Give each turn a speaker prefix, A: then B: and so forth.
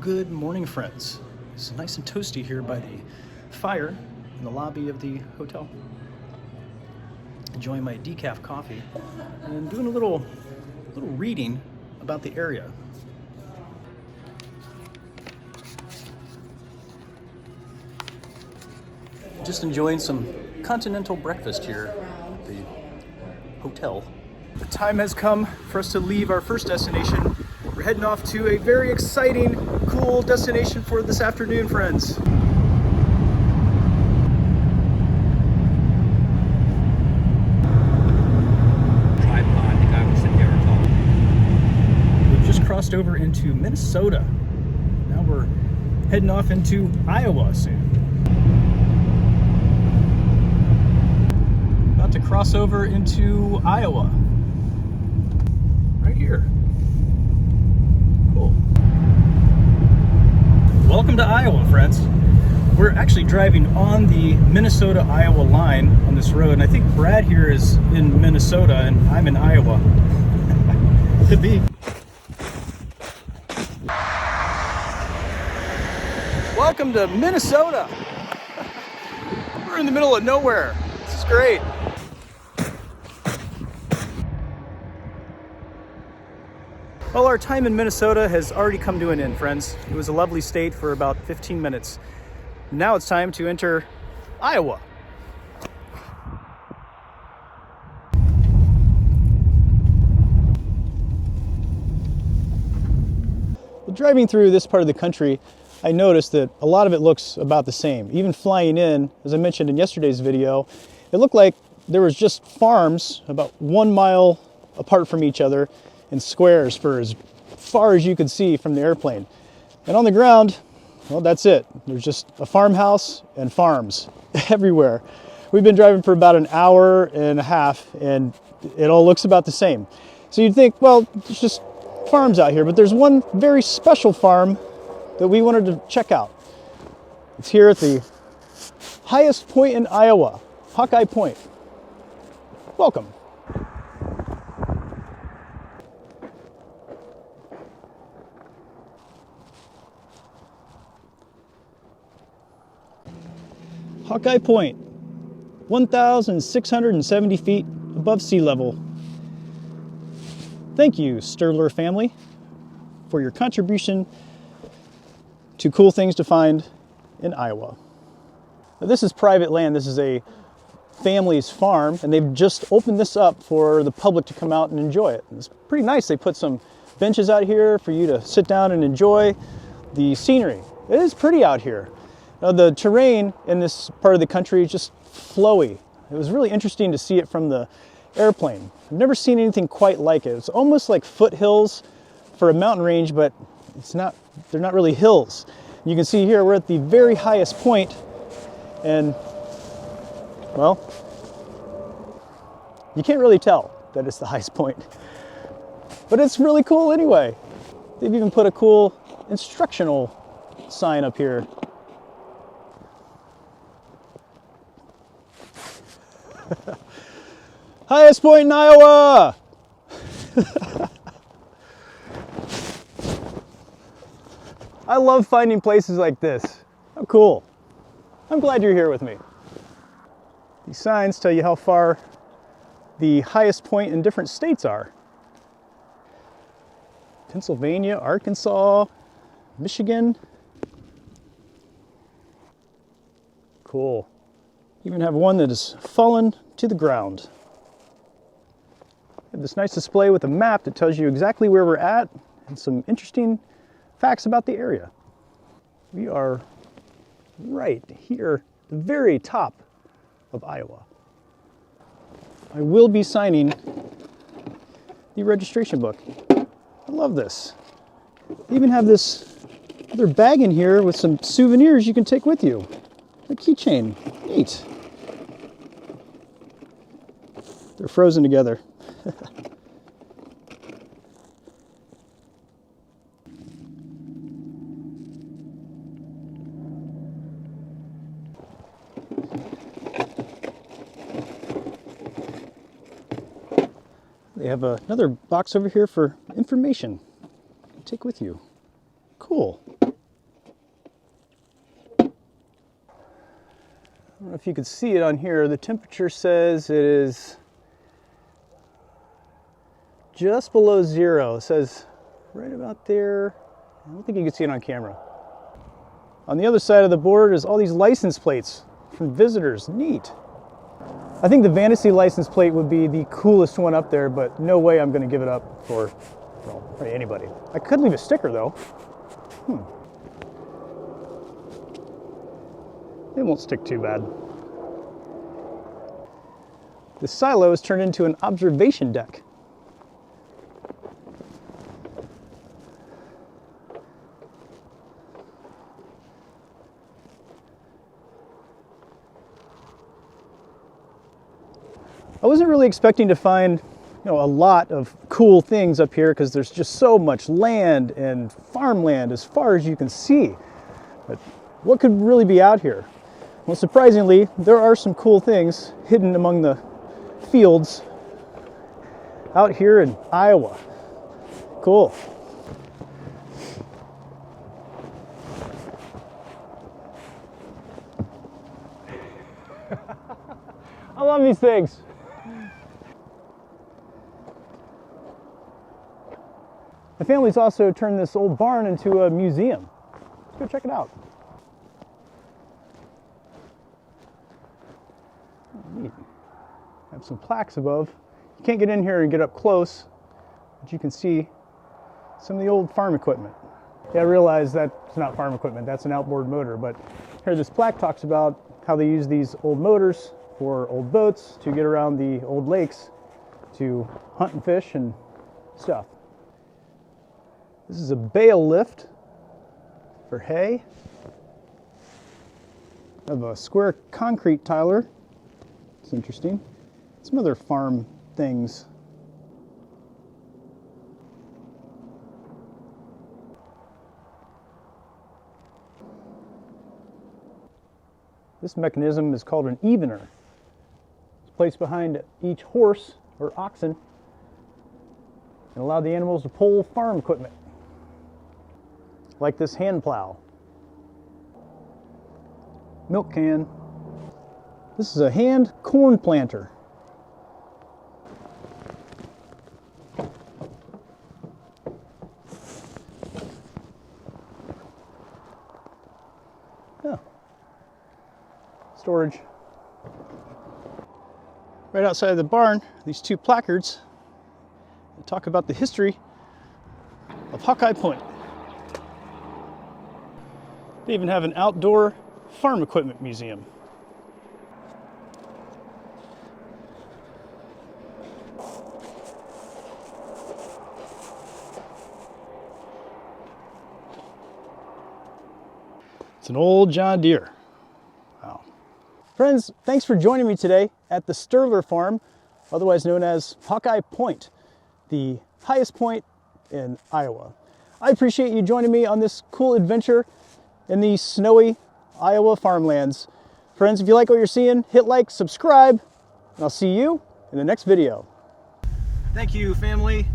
A: Good morning, friends. It's nice and toasty here by the fire in the lobby of the hotel. Enjoying my decaf coffee and doing a little reading about the area. Just enjoying some continental breakfast here at the hotel. The time has come for us to leave our first destination. We're heading off to a very exciting, cool destination for this afternoon, friends.
B: Tripod, the guy was sitting there talking.
A: We've just crossed over into Minnesota. Now we're heading off into Iowa soon. About to cross over into Iowa. Right here. Cool. Welcome to Iowa, friends. We're actually driving on the Minnesota-Iowa line on this road, and I think Brad here is in Minnesota and I'm in Iowa. Could be. Welcome to Minnesota. We're in the middle of nowhere. This is great. Well, our time in Minnesota has already come to an end, friends. It was a lovely state for about 15 minutes. Now it's time to enter Iowa. Well, driving through this part of the country, I noticed that a lot of it looks about the same. Even flying in, as I mentioned in yesterday's video, it looked like there was just farms about 1 mile apart from each other in squares for as far as you could see from the airplane. And on the ground, well, that's it. There's just a farmhouse and farms everywhere. We've been driving for about an hour and a half and it all looks about the same. So you'd think, well, there's just farms out here, but there's one very special farm that we wanted to check out. It's here at the highest point in Iowa, Hawkeye Point. Welcome. Hawkeye Point, 1,670 feet above sea level. Thank you, Sterler family, for your contribution to cool things to find in Iowa. Now, this is private land. This is a family's farm, and they've just opened this up for the public to come out and enjoy it. And it's pretty nice. They put some benches out here for you to sit down and enjoy the scenery. It is pretty out here. Now, the terrain in this part of the country is just flowy. It was really interesting to see it from the airplane. I've never seen anything quite like it. It's almost like foothills for a mountain range, but they're not really hills. You can see here we're at the very highest point, and well, you can't really tell that it's the highest point, but it's really cool anyway. They've even put a cool instructional sign up here. Highest point in Iowa! I love finding places like this. How cool. I'm glad you're here with me. These signs tell you how far the highest point in different states are. Pennsylvania, Arkansas, Michigan. Cool. Even have one that has fallen to the ground. We have this nice display with a map that tells you exactly where we're at and some interesting facts about the area. We are right here, the very top of Iowa. I will be signing the registration book. I love this. They even have this other bag in here with some souvenirs you can take with you. A keychain. Neat. They're frozen together. They have another box over here for information. Take with you. Cool. know if you can see it on here. The temperature says it is just below 0. It says right about there. I don't think you can see it on camera. On the other side of the board is all these license plates from visitors. Neat. I think the Vantasy license plate would be the coolest one up there, but no way I'm going to give it up for, well, for anybody. I could leave a sticker though. It won't stick too bad. The silo is turned into an observation deck. I wasn't really expecting to find, a lot of cool things up here because there's just so much land and farmland as far as you can see. But what could really be out here? Well, surprisingly, there are some cool things hidden among the fields out here in Iowa. Cool. I love these things. The family's also turned this old barn into a museum. Let's go check it out. Neat. Have some plaques above. You can't get in here and get up close, but you can see some of the old farm equipment. Yeah, I realize that's not farm equipment, that's an outboard motor, but here this plaque talks about how they use these old motors for old boats to get around the old lakes to hunt and fish and stuff. This is a bale lift for hay. I have a square concrete tiler. It's interesting. Some other farm things. This mechanism is called an evener. It's placed behind each horse or oxen and allow the animals to pull farm equipment, like this hand plow. Milk can. This is a hand corn planter. Oh. Storage. Right outside of the barn, these two placards talk about the history of Hawkeye Point. They even have an outdoor farm equipment museum. It's an old John Deere. Wow. Friends, thanks for joining me today at the Sterler Farm, otherwise known as Hawkeye Point, the highest point in Iowa. I appreciate you joining me on this cool adventure in the snowy Iowa farmlands. Friends, if you like what you're seeing, hit like, subscribe, and I'll see you in the next video. Thank you, family.